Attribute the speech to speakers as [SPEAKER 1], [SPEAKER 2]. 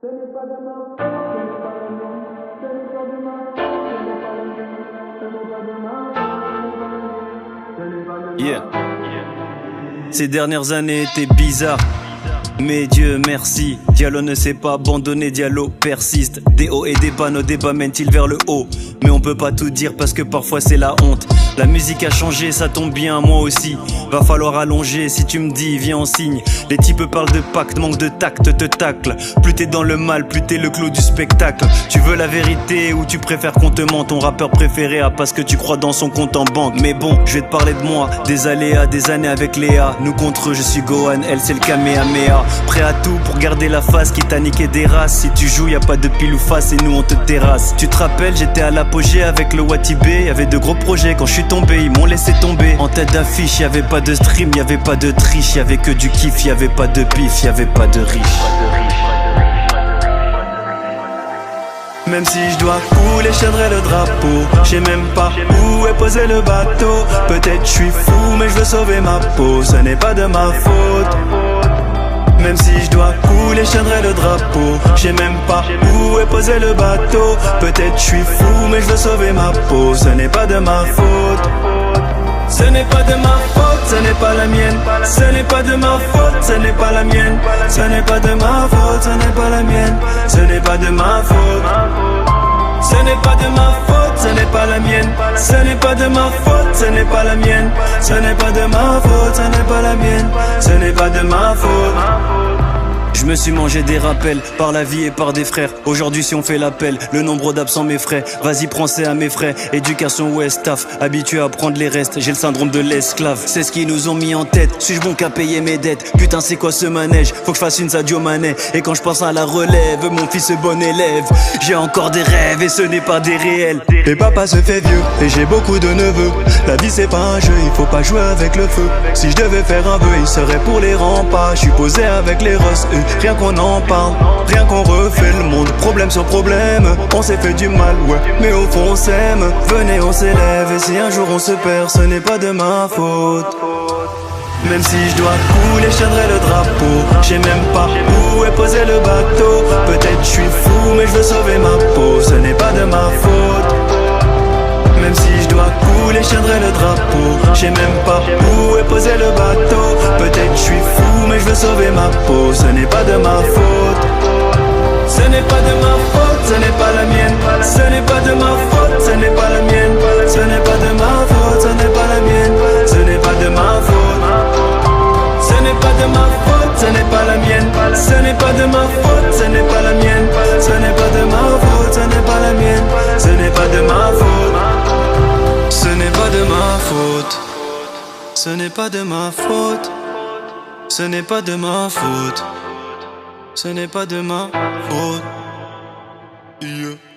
[SPEAKER 1] Ce n'est pas de ma faute, ce n'est pas la mienne. Ce n'est pas de ma faute, ce n'est pas la mienne. Ce n'est pas de ma faute, ce n'est pas la mienne. Ce n'est pas de ma faute.
[SPEAKER 2] Ces dernières années étaient bizarres, mais Dieu merci, Diallo ne s'est pas abandonné, Diallo persiste. Des hauts et des bas, nos débats mènent-ils vers le haut? Mais on peut pas tout dire parce que parfois c'est la honte. La musique a changé, ça tombe bien, moi aussi. Va falloir allonger, si tu me dis, viens en signe. Les types parlent de pacte, manque de tact, te tacle. Plus t'es dans le mal, plus t'es le clou du spectacle. Tu veux la vérité ou tu préfères qu'on te mente? Ton rappeur préféré a parce que tu crois dans son compte en banque. Mais bon, je vais te parler de moi, des aléas, des années avec Léa. Nous contre eux, je suis Gohan, elle c'est le Kamehameha. Prêt à tout pour garder la face, quitte à niquer des races. Si tu joues, y a pas de pile ou face et nous on te terrasse. Tu te rappelles, j'étais à l'apogée avec le Watibé. Y'avait de gros projets, quand je suis tombé, ils m'ont laissé tomber. En tête d'affiche, y'avait pas de stream, y'avait pas de triche, y'avait que du kiff, y'avait pas de pif, y'avait pas de riche. Même si je dois couler, je tiendrai le drapeau. Je sais même pas où est posé le bateau. Peut-être je suis fou, mais je veux sauver ma peau. Ce n'est pas de ma faute. Même si je dois couler, je tiendrai le drapeau. Je sais même pas où est posé le bateau. Peut-être je suis fou, mais je veux sauver ma peau. Ce n'est pas de ma faute. Ce n'est pas de ma faute, ce n'est pas la mienne. Ce n'est pas de ma faute, ce n'est pas la mienne. Ce n'est pas de ma faute, ce n'est pas la mienne. Ce n'est pas de ma faute. Ce n'est pas de ma faute, ce n'est pas la mienne. Ce n'est pas de ma faute, ce n'est pas la mienne. Ce n'est pas de ma faute, ce n'est pas la mienne. Ce n'est pas de ma faute. Je me suis mangé des rappels par la vie et par des frères. Aujourd'hui si on fait l'appel, le nombre d'absents m'effraie. Vas-y prends c'est à mes frais. Éducation ouais staff, habitué à prendre les restes. J'ai le syndrome de l'esclave, c'est ce qu'ils nous ont mis en tête. Suis-je bon qu'à payer mes dettes? Putain c'est quoi ce manège? Faut que je fasse une Sadio Mané. Et quand je pense à la relève, mon fils est bon élève. J'ai encore des rêves et ce n'est pas des réels. Et papa se fait vieux et j'ai beaucoup de neveux. La vie c'est pas un jeu, il faut pas jouer avec le feu. Si je devais faire un vœu, il serait pour les remparts. Je suis posé avec les rosses, rien qu'on en parle, rien qu'on refait le monde. Problème sur problème, on s'est fait du mal, ouais, mais au fond on s'aime. Venez on s'élève et si un jour on se perd, ce n'est pas de ma faute. Même si je dois couler, je tiendrai le drapeau. Je sais même pas où est posé le bateau. Peut-être je suis fou, mais je veux sauver ma peau. Ce n'est pas de ma faute. Même si je dois couler, je tiendrai le drapeau. Je sais même pas où est posé le bateau. Peut-être je suis fou, mais je veux sauver ma peau. Ce n'est pas de ma faute. Ce n'est pas de ma faute, ce n'est pas la mienne. Ce n'est pas de ma faute, ce n'est pas la mienne. Ce n'est pas de ma faute, ce n'est pas la mienne. Ce n'est pas de ma faute. Ce n'est pas de ma faute, ce n'est pas la mienne. Ce n'est pas de ma faute, ce n'est pas la mienne. Ce n'est pas de ma faute, ce n'est pas la mienne. Ce n'est pas de ma faute. Ce n'est pas de ma faute. Ce n'est pas de ma faute. Ce n'est pas de ma faute. Ce n'est pas de ma faute. Yeah.